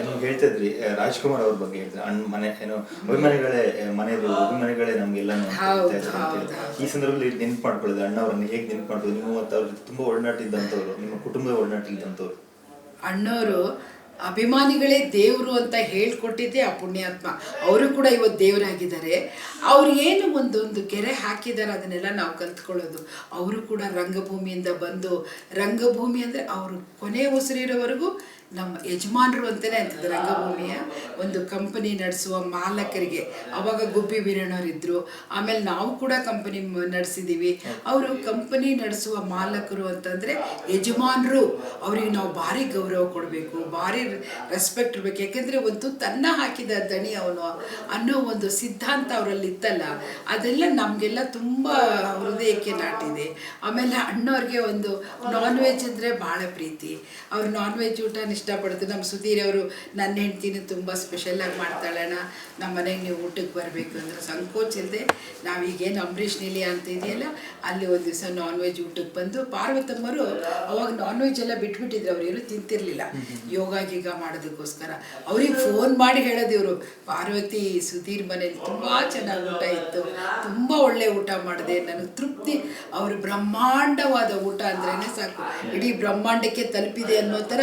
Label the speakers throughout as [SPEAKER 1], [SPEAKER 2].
[SPEAKER 1] ನೀವು ಹೇಳ್ತಾ ಇದ್ರಿ ರಾಜ್ಕುಮಾರ್ ಅವ್ರ ಬಗ್ಗೆ ಹೇಳಿದ್ರೆ ಮನೆ ಏನೋ ಅಭಿಮಾನಿಗಳೇ ಅಭಿಮಾನಿಗಳೇ ನಮ್ಗೆಲ್ಲ ಈ ಸಂದರ್ಭದಲ್ಲಿ ನೆನ್ಪು ಮಾಡ್ಕೊಳ್ಳೋದು ಅಣ್ಣವ್ರನ್ನ ಹೇಗೆ ನೆನ್ಪು ಮಾಡ್ಕೊಳ್ಳೋದು? ನೀವು ಮತ್ತು ಅವ್ರಿಗೆ ತುಂಬಾ ಒಡನಾಟ ಇದ್ದಂಥವ್ರು, ನಿಮ್ಮ ಕುಟುಂಬದ ಒಡನಾಟ ಇದ್ದಂಥವ್ರು.
[SPEAKER 2] ಅಣ್ಣವರು ಅಭಿಮಾನಿಗಳೇ ದೇವರು ಅಂತ ಹೇಳ್ಕೊಟ್ಟಿದ್ದೆ ಆ ಪುಣ್ಯಾತ್ಮ. ಅವರು ಕೂಡ ಇವತ್ತು ದೇವರಾಗಿದ್ದಾರೆ. ಅವ್ರು ಏನು ಒಂದೊಂದು ಕೆರೆ ಹಾಕಿದ್ದಾರೆ ಅದನ್ನೆಲ್ಲ ನಾವು ಕಲ್ತ್ಕೊಳ್ಳೋದು. ಅವರು ಕೂಡ ರಂಗಭೂಮಿಯಿಂದ ಬಂದು, ರಂಗಭೂಮಿ ಅಂದರೆ ಅವರು ಕೊನೆ ಉಸಿರಿರೋವರೆಗೂ ನಮ್ಮ ಯಜಮಾನರು ಅಂತಲೇ ಅಂತಿದ್ದರು. ರಂಗಭೂಮಿಯ ಒಂದು ಕಂಪನಿ ನಡೆಸುವ ಮಾಲಕರಿಗೆ ಅವಾಗ ಗುಬ್ಬಿ ವೀರಣ್ಣವರಿದ್ದರು. ಆಮೇಲೆ ನಾವು ಕೂಡ ಕಂಪನಿ ನಡೆಸಿದ್ದೀವಿ. ಅವರು ಕಂಪನಿ ನಡೆಸುವ ಮಾಲಕರು ಅಂತಂದರೆ ಯಜಮಾನರು. ಅವರಿಗೆ ನಾವು ಭಾರಿ ಗೌರವ ಕೊಡಬೇಕು, ಭಾರಿ ರೆಸ್ಪೆಕ್ಟ್ ಇರಬೇಕು. ಯಾಕೆಂದರೆ ಒಂದು ತನ್ನ ಹಾಕಿದ ದಣಿ ಅವನು ಅನ್ನೋ ಒಂದು ಸಿದ್ಧಾಂತ ಅವರಲ್ಲಿ ಇತ್ತಲ್ಲ, ಅದೆಲ್ಲ ನಮಗೆಲ್ಲ ತುಂಬ ಹೃದಯಕ್ಕೆ ನಾಟಿದೆ. ಆಮೇಲೆ ಅಣ್ಣವ್ರಿಗೆ ಒಂದು ನಾನ್ ವೆಜ್ ಅಂದರೆ ಭಾಳ ಪ್ರೀತಿ. ಅವ್ರು ನಾನ್ ವೆಜ್ ಊಟ ಇಷ್ಟಪಡ್ತು. ನಮ್ಮ ಸುಧೀರ್ ಅವರು ನನ್ನ ಹೆಂಡ್ತಿನೂ ತುಂಬ ಸ್ಪೆಷಲಾಗಿ ಮಾಡ್ತಾಳಣ್ಣ, ನಮ್ಮ ಮನೆಗೆ ನೀವು ಊಟಕ್ಕೆ ಬರಬೇಕು ಅಂದ್ರೆ ಸಂಕೋಚ ಇಲ್ಲದೆ ನಾವೀಗೇನು ಅಂಬರೀಷ್ ನಿಲಿಯ ಅಂತ ಇದೆಯಲ್ಲ ಅಲ್ಲಿ ಒಂದು ದಿವಸ ನಾನ್ ವೆಜ್ ಊಟಕ್ಕೆ ಬಂದು, ಪಾರ್ವತಮ್ಮರು ಅವಾಗ ನಾನ್ ವೆಜ್ ಎಲ್ಲ ಬಿಟ್ಬಿಟ್ಟಿದ್ರು, ಅವ್ರು ಏನೂ ತಿಂತಿರ್ಲಿಲ್ಲ ಯೋಗ ಗೀಗ ಮಾಡೋದಕ್ಕೋಸ್ಕರ. ಅವ್ರಿಗೆ ಫೋನ್ ಮಾಡಿ ಹೇಳೋದು ಇವರು, ಪಾರ್ವತಿ ಸುಧೀರ್ ಮನೇಲಿ ತುಂಬ ಚೆನ್ನಾಗಿ ಊಟ ಇತ್ತು, ತುಂಬ ಒಳ್ಳೆ ಊಟ ಮಾಡಿದೆ, ನನಗೆ ತೃಪ್ತಿ. ಅವರು ಬ್ರಹ್ಮಾಂಡವಾದ ಊಟ ಅಂದ್ರೇ ಸಾಕು, ಇಡೀ ಬ್ರಹ್ಮಾಂಡಕ್ಕೆ ತಲುಪಿದೆ ಅನ್ನೋ ಥರ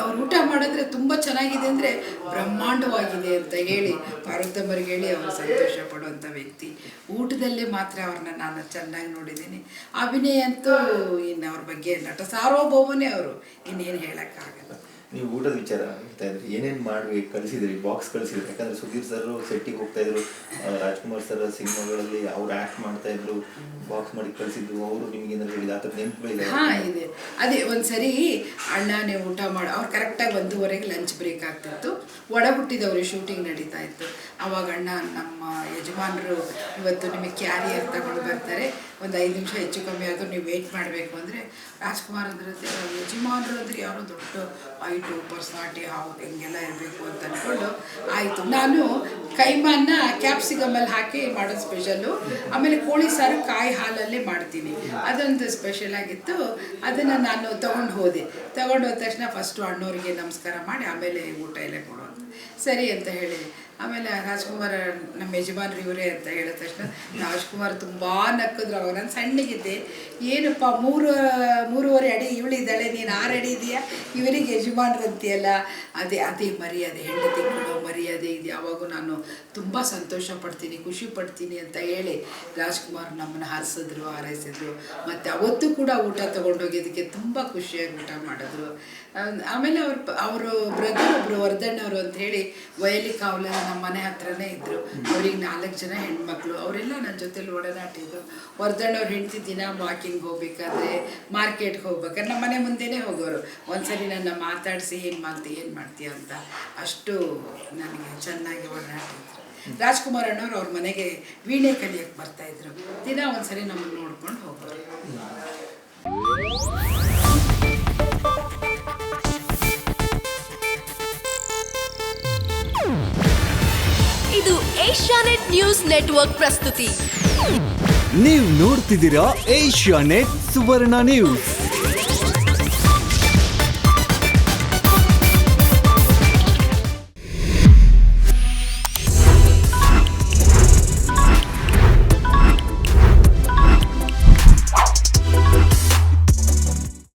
[SPEAKER 2] ಅವ್ರು ಊಟ ಮಾಡಿದ್ರೆ ತುಂಬ ಚೆನ್ನಾಗಿದೆ ಅಂದರೆ ಬ್ರಹ್ಮಾಂಡವಾಗಿದೆ ಅಂತ ಹೇಳಿ ಪಾರ್ವತಮ್ಮರಿಗೆ ಹೇಳಿ ಅವರು ಸಂತೋಷ ಪಡುವಂಥ ವ್ಯಕ್ತಿ. ಊಟದಲ್ಲೇ ಮಾತ್ರ ಅವ್ರನ್ನ ನಾನು ಚೆನ್ನಾಗಿ ನೋಡಿದ್ದೀನಿ. ಅಭಿನಯ ಅಂತೂ ಇನ್ನು ಅವ್ರ ಬಗ್ಗೆ ನಟ ಸಾರ್ವಭೌಮನೇ ಅವರು, ಇನ್ನೇನು ಹೇಳೋಕ್ಕಾಗಲ್ಲ.
[SPEAKER 1] ನೀವು ಊಟದ ವಿಚಾರ ಹೇಳ್ತಾ ಇದ್ರಿ, ಏನೇನು ಮಾಡಿ ಕಳಿಸಿದ್ರಿ, ಬಾಕ್ಸ್ ಕಳಿಸಿದ್ರಿ? ಯಾಕಂದರೆ ಸುಧೀರ್ ಸರ್ ಸೆಟ್ಟಿಗೆ ಹೋಗ್ತಾ ಇದ್ರು, ರಾಜ್ಕುಮಾರ್ ಸರ್ ಸಿನಿಮಾಗಳಲ್ಲಿ ಅವ್ರು ಆ್ಯಕ್ಟ್ ಮಾಡ್ತಾ ಇದ್ರು, ಬಾಕ್ಸ್ ಮಾಡಿ ಕಳಿಸಿದ್ರು. ಅವರು ನಿಮ್ಗೆ ಏನಾದ್ರು ಹೇಳಿದ ಆ ಥರ ನೆನಪುಗಳಿದೆ?
[SPEAKER 2] ಹಾಂ ಇದೆ. ಅದೇ ಒಂದು ಸರಿ ಅಣ್ಣನೇ ಊಟ ಮಾಡಿ ಅವ್ರು ಕರೆಕ್ಟಾಗಿ 1:30ಗೆ ಲಂಚ್ ಬ್ರೇಕ್ ಆಗ್ತಿತ್ತು. ಒಡ ಹುಟ್ಟಿದವ್ರಿಗೆ ಶೂಟಿಂಗ್ ನಡೀತಾ ಇತ್ತು. ಆವಾಗ ಅಣ್ಣ, ನಮ್ಮ ಯಜಮಾನರು ಇವತ್ತು ನಿಮಗೆ ಕ್ಯಾರಿಯರ್ ತಗೊಂಡು ಬರ್ತಾರೆ, ಒಂದು 5 ನಿಮಿಷ ಹೆಚ್ಚು ಕಮ್ಮಿ ಆದರೂ ನೀವು ವೆಯ್ಟ್ ಮಾಡಬೇಕು ಅಂದರೆ, ರಾಜ್ಕುಮಾರ್ ಅಂದ್ರೆ ಯಜಮಾನರು ಅಂದರೆ ಯಾರೋ ದೊಡ್ಡ ಐಟು ಪರ್ಸ್ನಾಲಿಟಿ ಹಿಂಗೆಲ್ಲ ಇರಬೇಕು ಅಂತ ಅಂದ್ಕೊಂಡು ಆಯಿತು. ನಾನು ಕೈಮಾನ ಕ್ಯಾಪ್ಸಿಕಮಲ್ಲಿ ಹಾಕಿ ಮಾಡೋದು ಸ್ಪೆಷಲ್ಲು. ಆಮೇಲೆ ಕೋಳಿ ಸಾರು ಕಾಯಿ ಹಾಲಲ್ಲೇ ಮಾಡ್ತೀನಿ, ಅದೊಂದು ಸ್ಪೆಷಲ್ ಆಗಿತ್ತು. ಅದನ್ನು ನಾನು ತೊಗೊಂಡು ಹೋದ ತಕ್ಷಣ ಫಸ್ಟು ಅಣ್ಣವ್ರಿಗೆ ನಮಸ್ಕಾರ ಮಾಡಿ ಆಮೇಲೆ ಊಟ ಎಲ್ಲ ಕೊಡೋದು ಸರಿ ಅಂತ ಹೇಳಿ. ಆಮೇಲೆ ರಾಜ್ಕುಮಾರ್ ನಮ್ಮ ಯಜಮಾನ್ರು ಇವರೇ ಅಂತ ಹೇಳಿದ ತಕ್ಷಣ ರಾಜ್ಕುಮಾರ್ ತುಂಬ ನಕ್ಕಿದ್ರು. ಅವಾಗ ನಾನು ಸಣ್ಣಗಿದ್ದೆ, ಏನಪ್ಪ 3.5 ಅಡಿ ಇವಳಿದ್ದಾಳೆ, ನೀನು 6 ಅಡಿ ಇದೆಯಾ, ಇವರಿಗೆ ಯಜಮಾನ್ರು ಅಂತೀಯಲ್ಲ. ಅದೇ ಮರ್ಯಾದೆ, ಹೆಂಡತಿ ಕೊಡೋ ಮರ್ಯಾದೆ ಇದು. ಯಾವಾಗೂ ನಾನು ತುಂಬ ಸಂತೋಷ ಪಡ್ತೀನಿ, ಖುಷಿ ಪಡ್ತೀನಿ ಅಂತ ಹೇಳಿ ರಾಜ್ಕುಮಾರ್ ನಮ್ಮನ್ನು ಹಾರಿಸಿದ್ರು, ಹಾರೈಸಿದ್ರು. ಮತ್ತು ಅವತ್ತು ಕೂಡ ಊಟ ತೊಗೊಂಡೋಗಿದ್ದಕ್ಕೆ ತುಂಬ ಖುಷಿಯಾಗಿ ಊಟ ಮಾಡಿದ್ರು. ಆಮೇಲೆ ಅವರು ಬ್ರದರ್ ಒಬ್ಬರು ವರ್ಧಣ್ಣವರು ಅಂತ ಹೇಳಿ ವಯಲಿ ಕಾವಲೆಲ್ಲ ನಮ್ಮ ಮನೆ ಹತ್ರನೇ ಇದ್ದರು. ಅವ್ರಿಗೆ 4 ಜನ ಹೆಣ್ಮಕ್ಳು, ಅವರೆಲ್ಲ ನನ್ನ ಜೊತೆಲಿ ಒಡನಾಟಿದ್ರು. ವರ್ಧಣ್ಣವ್ರು ಹೆಂಡ್ತಿ ದಿನ ವಾಕಿಂಗ್ ಹೋಗ್ಬೇಕಾದ್ರೆ, ಮಾರ್ಕೆಟ್ಗೆ ಹೋಗ್ಬೇಕಾದ್ರೆ ನಮ್ಮ ಮನೆ ಮುಂದೆನೇ ಹೋಗೋರು. ಒಂದ್ಸರಿ ನನ್ನ ಮಾತಾಡಿಸಿ ಏನು ಮಾಡ್ತೀಯ ಅಂತ ಅಷ್ಟು ನನಗೆ ಚೆನ್ನಾಗಿ ಒಡನಾಟಿದ್ರು. ರಾಜ್ಕುಮಾರ್ ಅಣ್ಣವ್ರು ಅವ್ರ ಮನೆಗೆ ವೀಣೆ ಕಲಿಯಕ್ಕೆ ಬರ್ತಾಯಿದ್ರು. ದಿನ ಒಂದ್ಸರಿ ನಮ್ಮನ್ನು ನೋಡ್ಕೊಂಡು ಹೋಗೋರು.
[SPEAKER 3] ಇದು ಏಷ್ಯಾನೆಟ್ ನ್ಯೂಸ್ ನೆಟ್ವರ್ಕ್ ಪ್ರಸ್ತುತಿ.
[SPEAKER 4] ನೀವು ನೋಡ್ತಿದ್ದೀರಾ ಏಷ್ಯಾನೆಟ್ ಸುವರ್ಣ ನ್ಯೂಸ್.